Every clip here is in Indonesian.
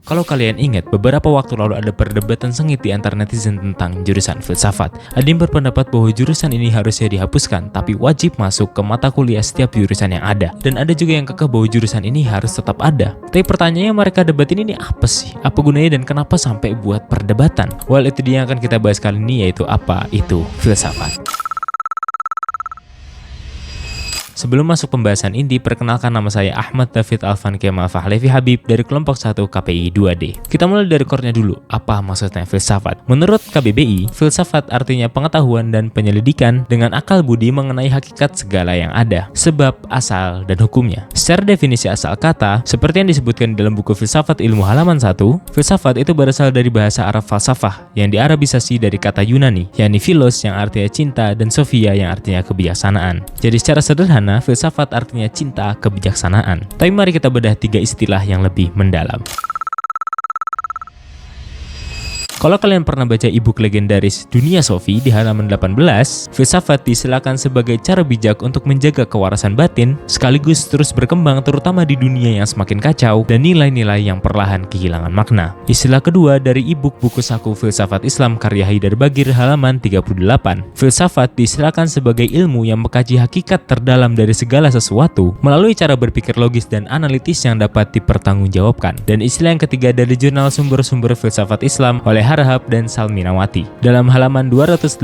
Kalau kalian ingat, beberapa waktu lalu ada perdebatan sengit di antara netizen tentang jurusan filsafat. Ada yang berpendapat bahwa jurusan ini harusnya dihapuskan, tapi wajib masuk ke mata kuliah setiap jurusan yang ada. Dan ada juga yang kekeh bahwa jurusan ini harus tetap ada. Tapi pertanyaannya mereka debatin ini apa sih? Apa gunanya dan kenapa sampai buat perdebatan? Well, itu dia yang akan kita bahas kali ini, yaitu apa itu filsafat. Sebelum masuk pembahasan inti, perkenalkan nama saya Ahmad David Alvan Kemal Fahlevi Habib dari kelompok 1 KPI 2D. Kita mulai dari core-nya dulu. Apa maksudnya filsafat? Menurut KBBI, filsafat artinya pengetahuan dan penyelidikan dengan akal budi mengenai hakikat segala yang ada, sebab, asal, dan hukumnya. Secara definisi asal kata, seperti yang disebutkan dalam buku Filsafat Ilmu halaman 1, filsafat itu berasal dari bahasa Arab falsafah yang diarabisasi dari kata Yunani, yakni philos yang artinya cinta dan sophia yang artinya kebijaksanaan. Jadi secara sederhana, filsafat artinya cinta kebijaksanaan. Tapi mari kita bedah 3 istilah yang lebih mendalam. Kalau kalian pernah baca e-book legendaris Dunia Sofi di halaman 18, filsafat disilakan sebagai cara bijak untuk menjaga kewarasan batin, sekaligus terus berkembang terutama di dunia yang semakin kacau dan nilai-nilai yang perlahan kehilangan makna. Istilah kedua dari e-book buku saku Filsafat Islam karya Haidar Bagir halaman 38, filsafat disilakan sebagai ilmu yang mengkaji hakikat terdalam dari segala sesuatu melalui cara berpikir logis dan analitis yang dapat dipertanggungjawabkan. Dan istilah yang ketiga dari jurnal Sumber-Sumber Filsafat Islam oleh Harahap dan Salminawati. Dalam halaman 282,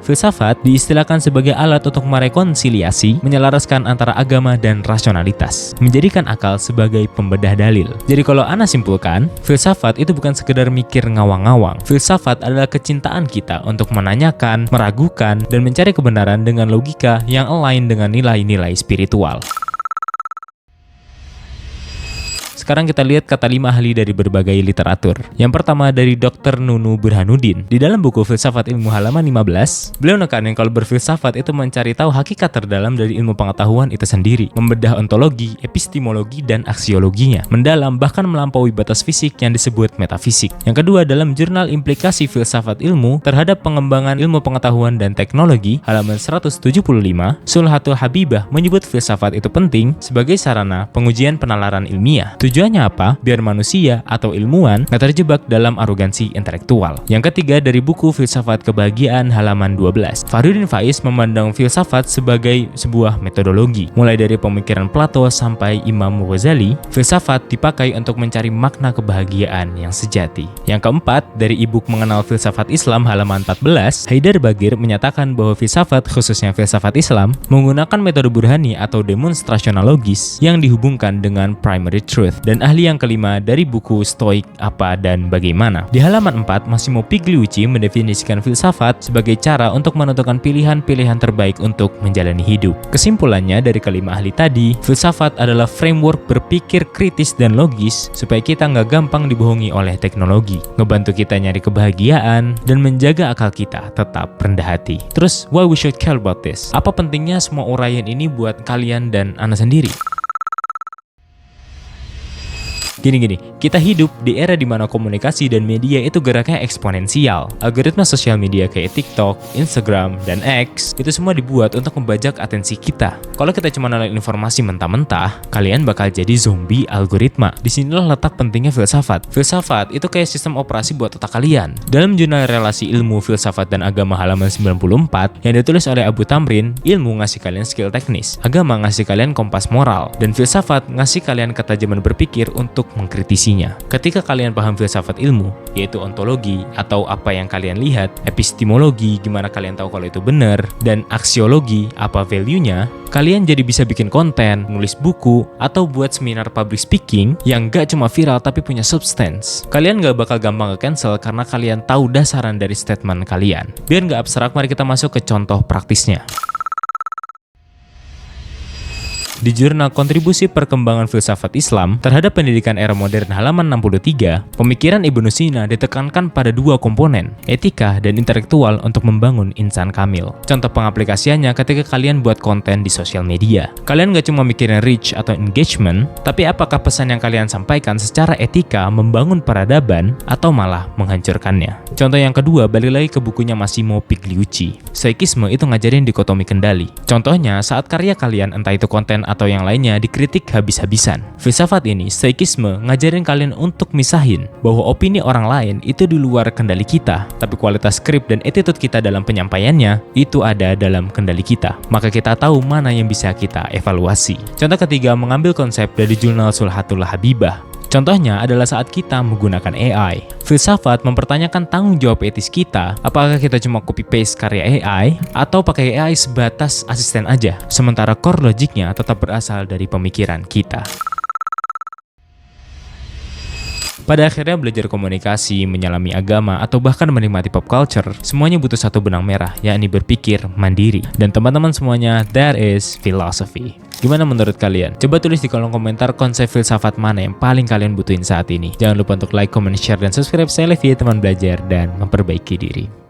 filsafat diistilahkan sebagai alat untuk merekonsiliasi, menyelaraskan antara agama dan rasionalitas, menjadikan akal sebagai pembedah dalil. Jadi kalau Ana simpulkan, filsafat itu bukan sekedar mikir ngawang-ngawang. Filsafat adalah kecintaan kita untuk menanyakan, meragukan, dan mencari kebenaran dengan logika yang align dengan nilai-nilai spiritual. Sekarang kita lihat kata 5 ahli dari berbagai literatur. Yang pertama dari Dr. Nunu Burhanuddin. Di dalam buku Filsafat Ilmu halaman 15, beliau nekanin kalau berfilsafat itu mencari tahu hakikat terdalam dari ilmu pengetahuan itu sendiri, membedah ontologi, epistemologi, dan aksiologinya, mendalam bahkan melampaui batas fisik yang disebut metafisik. Yang kedua dalam jurnal Implikasi Filsafat Ilmu terhadap pengembangan ilmu pengetahuan dan teknologi halaman 175, Sulhatul Habibah menyebut filsafat itu penting sebagai sarana pengujian penalaran ilmiah. Tujuannya apa? Biar manusia atau ilmuwan nggak terjebak dalam arogansi intelektual. Yang ketiga dari buku Filsafat Kebahagiaan halaman 12. Fahruddin Faiz memandang filsafat sebagai sebuah metodologi. Mulai dari pemikiran Plato sampai Imam Ghazali, filsafat dipakai untuk mencari makna kebahagiaan yang sejati. Yang keempat dari e-book Mengenal Filsafat Islam halaman 14, Haidar Bagir menyatakan bahwa filsafat, khususnya filsafat Islam, menggunakan metode burhani atau demonstrasionalogis yang dihubungkan dengan primary truth. Dan ahli yang kelima dari buku Stoik Apa dan Bagaimana. Di halaman 4, Massimo Pigliucci mendefinisikan filsafat sebagai cara untuk menentukan pilihan-pilihan terbaik untuk menjalani hidup. Kesimpulannya dari kelima ahli tadi, filsafat adalah framework berpikir kritis dan logis supaya kita nggak gampang dibohongi oleh teknologi, ngebantu kita nyari kebahagiaan, dan menjaga akal kita tetap rendah hati. Terus, why we should care about this? Apa pentingnya semua uraian ini buat kalian dan Ana sendiri? Gini, kita hidup di era di mana komunikasi dan media itu geraknya eksponensial. Algoritma sosial media kayak TikTok, Instagram, dan X itu semua dibuat untuk membajak atensi kita. Kalau kita cuma nolak informasi mentah-mentah, kalian bakal jadi zombie algoritma. Disinilah letak pentingnya filsafat. Filsafat itu kayak sistem operasi buat otak kalian. Dalam jurnal Relasi Ilmu Filsafat dan Agama halaman 94 yang ditulis oleh Abu Tamrin, ilmu ngasih kalian skill teknis, agama ngasih kalian kompas moral, dan filsafat ngasih kalian ketajaman berpikir untuk mengkritisinya. Ketika kalian paham filsafat ilmu, yaitu ontologi atau apa yang kalian lihat, epistemologi gimana kalian tahu kalau itu benar, dan aksiologi apa value-nya, kalian jadi bisa bikin konten, nulis buku, atau buat seminar public speaking yang gak cuma viral tapi punya substance. Kalian gak bakal gampang ke-cancel karena kalian tahu dasaran dari statement kalian. Biar gak abstrak, mari kita masuk ke contoh praktisnya. Di jurnal Kontribusi Perkembangan Filsafat Islam terhadap Pendidikan Era Modern halaman 63, pemikiran Ibnu Sina ditekankan pada 2 komponen, etika dan intelektual untuk membangun insan kamil. Contoh pengaplikasiannya ketika kalian buat konten di sosial media. Kalian gak cuma mikirin reach atau engagement, tapi apakah pesan yang kalian sampaikan secara etika membangun peradaban atau malah menghancurkannya. Contoh yang kedua, balik lagi ke bukunya Massimo Pigliucci. Stoikisme itu ngajarin dikotomi kendali. Contohnya, saat karya kalian entah itu konten atau yang lainnya dikritik habis-habisan. Filsafat ini, stoikisme, ngajarin kalian untuk misahin bahwa opini orang lain itu di luar kendali kita, tapi kualitas skrip dan attitude kita dalam penyampaiannya itu ada dalam kendali kita. Maka kita tahu mana yang bisa kita evaluasi. Contoh ketiga, mengambil konsep dari jurnal Sulhatullah Habibah. Contohnya adalah saat kita menggunakan AI. Filsafat mempertanyakan tanggung jawab etis kita, apakah kita cuma copy-paste karya AI, atau pakai AI sebatas asisten aja, sementara core logiknya tetap berasal dari pemikiran kita. Pada akhirnya belajar komunikasi, menyelami agama, atau bahkan menikmati pop culture, semuanya butuh satu benang merah, yakni berpikir mandiri. Dan teman-teman semuanya, that is philosophy. Gimana menurut kalian? Coba tulis di kolom komentar konsep filsafat mana yang paling kalian butuhin saat ini. Jangan lupa untuk like, comment, share, dan subscribe. Saya Levi, teman belajar dan memperbaiki diri.